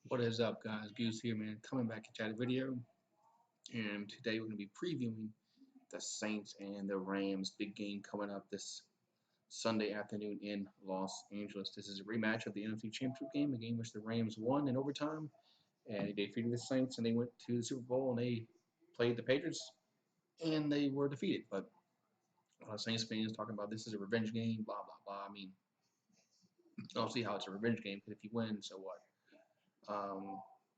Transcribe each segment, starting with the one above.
What is up, guys? Goose here, man. Coming back at you a video, and today we're going to be previewing the Saints and the Rams big game coming up this Sunday afternoon in Los Angeles. This is a rematch of the NFC Championship game, a game which the Rams won in overtime, and they defeated the Saints, and they went to the Super Bowl, and they played the Patriots, and they were defeated. But a lot of Saints fans talking about this is a revenge game, blah blah blah. I mean, I don't see how it's a revenge game because if you win, so what?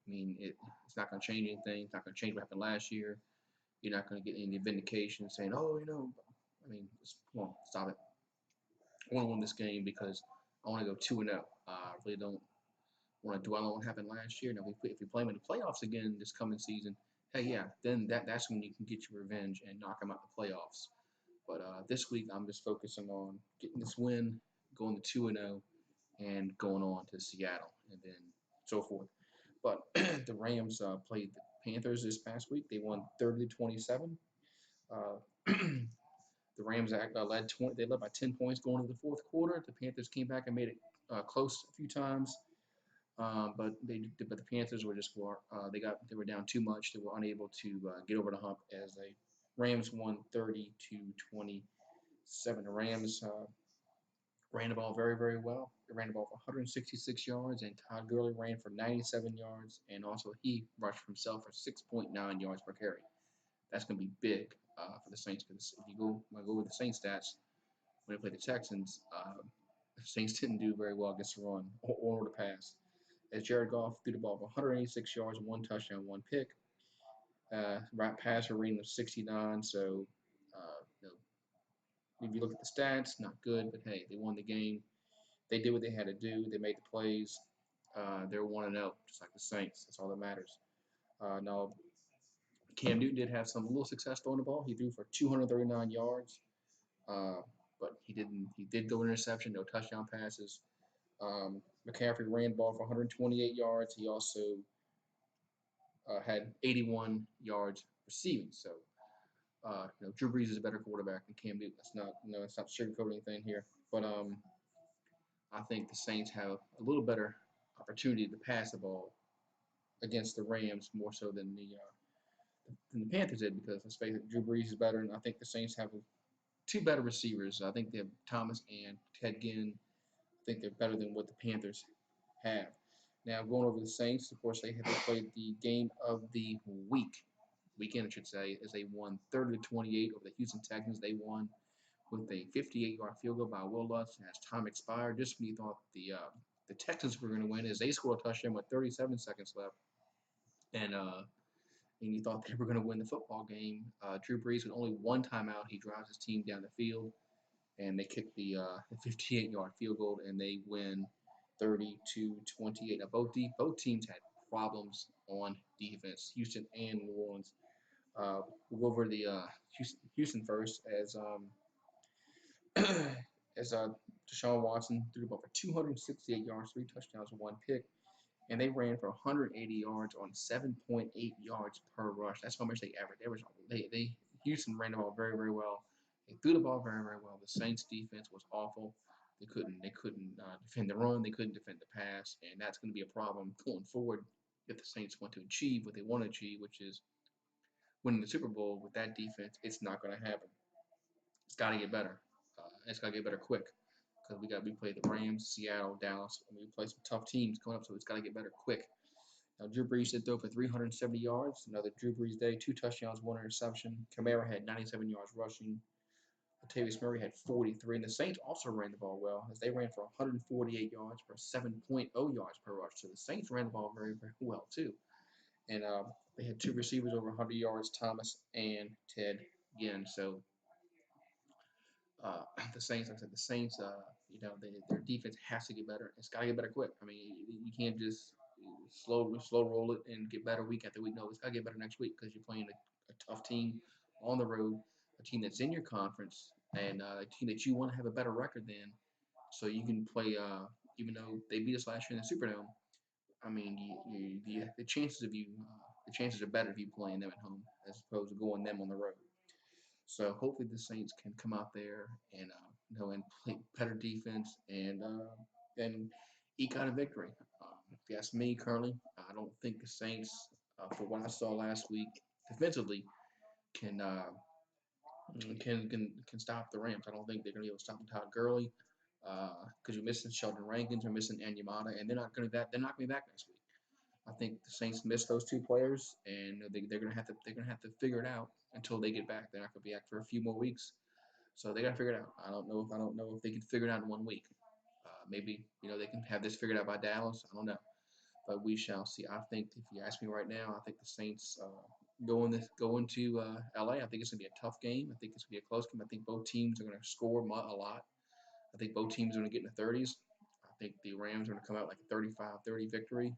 It's not going to change anything. It's not going to change what happened last year. You're not going to get any vindication saying, come on, stop it. I want to win this game because I want to go 2-0. I really don't want to dwell on what happened last year. Now, if we play them in the playoffs again this coming season, hey, yeah, then that's when you can get your revenge and knock them out the playoffs. But this week, I'm just focusing on getting this win, going to 2-0, and going on to Seattle, and then so forth. But the Rams played the Panthers this past week. They won 30-27. Uh, the Rams led 20. They led by 10 points going into the fourth quarter. The Panthers came back and made it close a few times, but the Panthers were just they were down too much. They were unable to get over the hump as the Rams won 30-27. The Rams ran the ball very, very well. They ran the ball for 166 yards, and Todd Gurley ran for 97 yards, and also he rushed himself for 6.9 yards per carry. That's going to be big for the Saints because if you go with the Saints stats, when they played the Texans, the Saints didn't do very well against the run or the pass. As Jared Goff threw the ball for 186 yards, one touchdown, one pick. Right passer rating of 69, so if you look at the stats, not good, but hey, they won the game. They did what they had to do. They made the plays. They're 1-0, just like the Saints. That's all that matters. Now, Cam Newton did have some little success throwing the ball. He threw for 239 yards, uh, but he didn't. He did go interception, no touchdown passes. McCaffrey ran the ball for 128 yards. He also had 81 yards receiving. So, Drew Brees is a better quarterback than Cam Newton. That's not sugarcoating anything here. But I think the Saints have a little better opportunity to pass the ball against the Rams more so than the Panthers did because let's face it, Drew Brees is better, and I think the Saints have two better receivers. I think they have Thomas and Ted Ginn. I think they're better than what the Panthers have. Now going over the Saints, of course they played the game of the weekend I should say, as they won 30-28 over the Houston Texans. They won with a 58-yard field goal by Will Lutz as time expired. Just when you thought the Texans were going to win, as they scored a touchdown with 37 seconds left, and you thought they were going to win the football game. Drew Brees with only one timeout, he drives his team down the field, and they kick the 58-yard field goal, and they win 30-28. Now both teams had problems on defense, Houston and New Orleans. We'll go over the Houston first as Deshaun Watson threw the ball for 268 yards, three touchdowns, and one pick, and they ran for 180 yards on 7.8 yards per rush. That's how much they averaged. They Houston ran the ball very, very well. They threw the ball very, very well. The Saints defense was awful. They couldn't defend the run. They couldn't defend the pass, and that's going to be a problem going forward if the Saints want to achieve what they want to achieve, which is winning the Super Bowl with that defense. It's not going to happen. It's got to get better. It's got to get better quick because we play the Rams, Seattle, Dallas, and we play some tough teams coming up. So it's got to get better quick. Now Drew Brees did throw for 370 yards. Another Drew Brees day, two touchdowns, one interception. Kamara had 97 yards rushing. Latavius Murray had 43, and the Saints also ran the ball well as they ran for 148 yards for 7.0 yards per rush. So the Saints ran the ball very, very well too. And they had two receivers over 100 yards, Thomas and Ted Ginn. So the Saints, like I said, the Saints, their defense has to get better. It's got to get better quick. I mean, you can't just slow roll it and get better week after week. No, it's got to get better next week because you're playing a tough team on the road, a team that's in your conference, and a team that you want to have a better record than, so you can play. Even though they beat us last year in the Superdome, I mean, the chances of the chances are better if you playing them at home as opposed to going them on the road. So hopefully the Saints can come out there and and play better defense and eke out a victory. If you ask me currently, I don't think the Saints, for what I saw last week defensively, can can stop the Rams. I don't think they're going to be able to stop Todd Gurley because you're missing Sheldon Rankins, you're missing Anyamata, and they're not going to be back next week. I think the Saints missed those two players, and they're going to have to figure it out until they get back. They're not going to be back for a few more weeks, so they got to figure it out. I don't know if they can figure it out in 1 week. Maybe they can have this figured out by Dallas. I don't know, but we shall see. I think if you ask me right now, I think the Saints going to LA. I think it's going to be a tough game. I think it's going to be a close game. I think both teams are going to score a lot. I think both teams are going to get in the 30s. I think the Rams are going to come out like a 35-30 victory.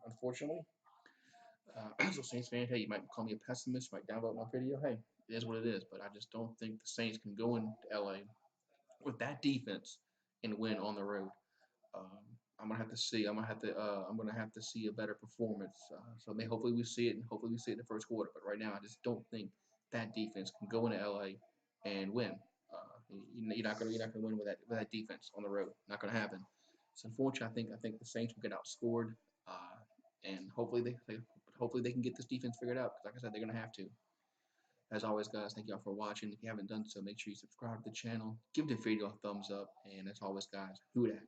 Unfortunately, so Saints fans, hey, you might call me a pessimist, you might downvote my video. Hey, it is what it is. But I just don't think the Saints can go into LA with that defense and win on the road. Um, I'm gonna have to see. I'm gonna have to see a better performance. Hopefully we see it, and hopefully we see it in the first quarter. But right now, I just don't think that defense can go into LA and win. You're not gonna win with that defense on the road. Not gonna happen. So unfortunately, I think the Saints will get outscored, and hopefully they can get this defense figured out. Because like I said, they're gonna have to. As always, guys, thank y'all for watching. If you haven't done so, make sure you subscribe to the channel, give the video a thumbs up, and as always, guys, who dat?